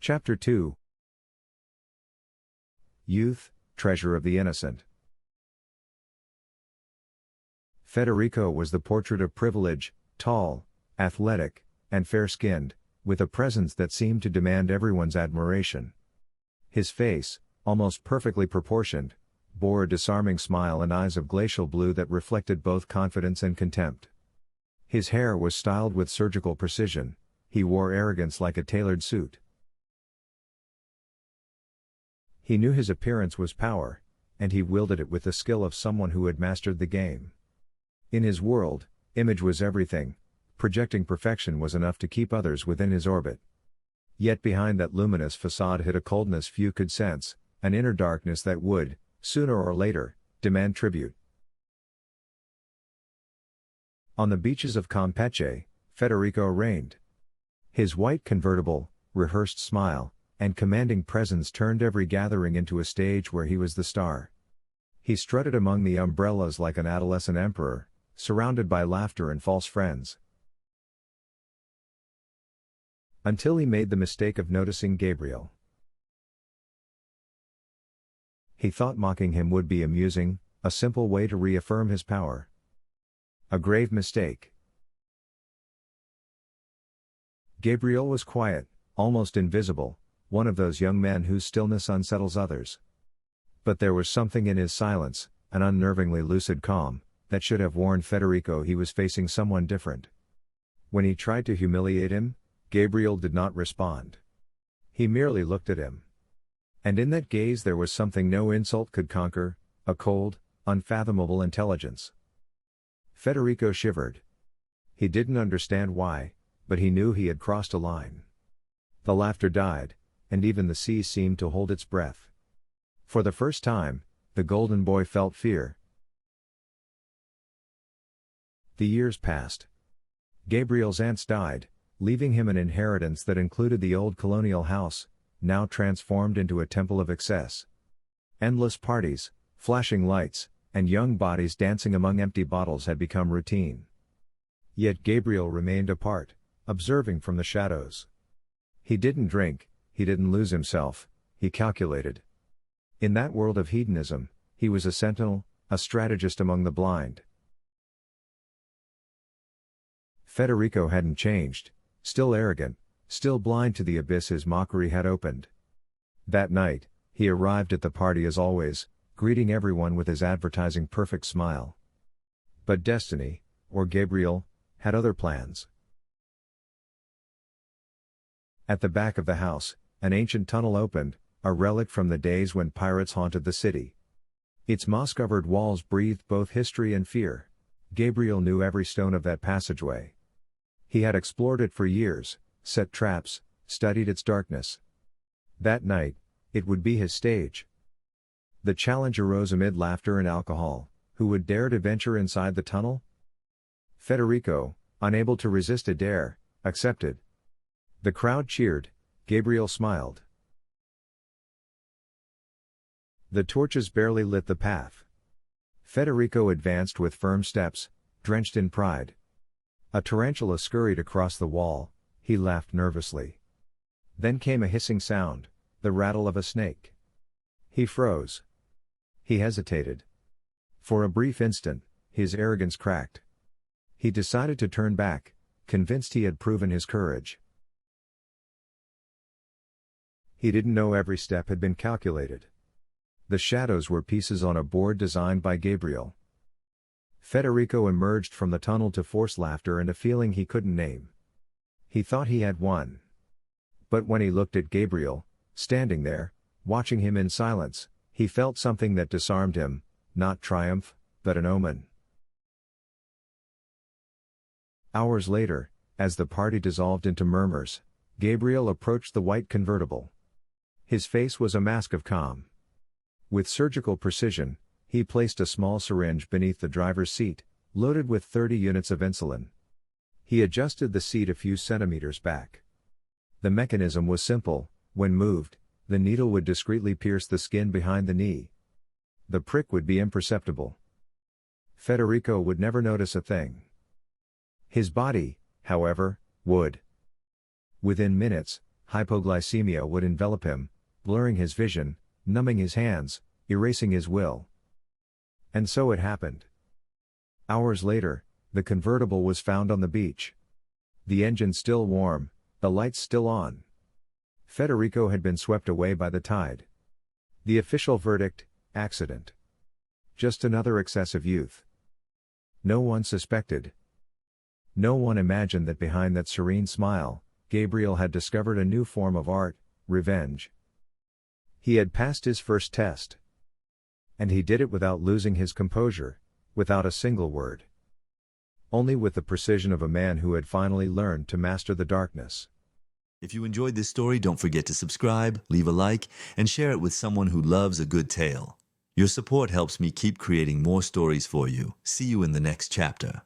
Chapter 2. Youth, Treasure of the Innocent. Federico was the portrait of privilege, tall, athletic, and fair-skinned, with a presence that seemed to demand everyone's admiration. His face, almost perfectly proportioned, bore a disarming smile and eyes of glacial blue that reflected both confidence and contempt. His hair was styled with surgical precision, he wore arrogance like a tailored suit. He knew his appearance was power, and he wielded it with the skill of someone who had mastered the game. In his world, image was everything, projecting perfection was enough to keep others within his orbit. Yet behind that luminous facade hid a coldness few could sense, an inner darkness that would, sooner or later, demand tribute. On the beaches of Campeche, Federico reigned. His white convertible, rehearsed smile, and commanding presence turned every gathering into a stage where he was the star. He strutted among the umbrellas like an adolescent emperor, surrounded by laughter and false friends. Until he made the mistake of noticing Gabriel. He thought mocking him would be amusing, a simple way to reaffirm his power. A grave mistake. Gabriel was quiet, almost invisible, one of those young men whose stillness unsettles others. But there was something in his silence, an unnervingly lucid calm, that should have warned Federico he was facing someone different. When he tried to humiliate him, Gabriel did not respond. He merely looked at him. And in that gaze there was something no insult could conquer, a cold, unfathomable intelligence. Federico shivered. He didn't understand why, but he knew he had crossed a line. The laughter died, and even the sea seemed to hold its breath. For the first time, the golden boy felt fear. The years passed. Gabriel's aunts died, leaving him an inheritance that included the old colonial house, now transformed into a temple of excess. Endless parties, flashing lights, and young bodies dancing among empty bottles had become routine. Yet Gabriel remained apart, observing from the shadows. He didn't drink, he didn't lose himself, he calculated. In that world of hedonism, he was a sentinel, a strategist among the blind. Federico hadn't changed, still arrogant, still blind to the abyss his mockery had opened. That night, he arrived at the party as always, greeting everyone with his advertising perfect smile. But destiny, or Gabriel, had other plans. At the back of the house, an ancient tunnel opened, a relic from the days when pirates haunted the city. Its moss-covered walls breathed both history and fear. Gabriel knew every stone of that passageway. He had explored it for years, set traps, studied its darkness. That night, it would be his stage. The challenge arose amid laughter and alcohol. Who would dare to venture inside the tunnel? Federico, unable to resist a dare, accepted. The crowd cheered. Gabriel smiled. The torches barely lit the path. Federico advanced with firm steps, drenched in pride. A tarantula scurried across the wall, he laughed nervously. Then came a hissing sound, the rattle of a snake. He froze. He hesitated. For a brief instant, his arrogance cracked. He decided to turn back, convinced he had proven his courage. He didn't know every step had been calculated. The shadows were pieces on a board designed by Gabriel. Federico emerged from the tunnel to force laughter and a feeling he couldn't name. He thought he had won. But when he looked at Gabriel, standing there, watching him in silence, he felt something that disarmed him, not triumph, but an omen. Hours later, as the party dissolved into murmurs, Gabriel approached the white convertible. His face was a mask of calm. With surgical precision, he placed a small syringe beneath the driver's seat, loaded with 30 units of insulin. He adjusted the seat a few centimeters back. The mechanism was simple. When moved, the needle would discreetly pierce the skin behind the knee. The prick would be imperceptible. Federico would never notice a thing. His body, however, would. Within minutes, Hypoglycemia would envelop him, blurring his vision, numbing his hands, erasing his will. And so it happened. Hours later, the convertible was found on the beach. The engine still warm, the lights still on. Federico had been swept away by the tide. The official verdict: accident. Just another excess of youth. No one suspected. No one imagined that behind that serene smile, Gabriel had discovered a new form of art: revenge. He had passed his first test. And he did it without losing his composure, without a single word. Only with the precision of a man who had finally learned to master the darkness. If you enjoyed this story, don't forget to subscribe, leave a like, and share it with someone who loves a good tale. Your support helps me keep creating more stories for you. See you in the next chapter.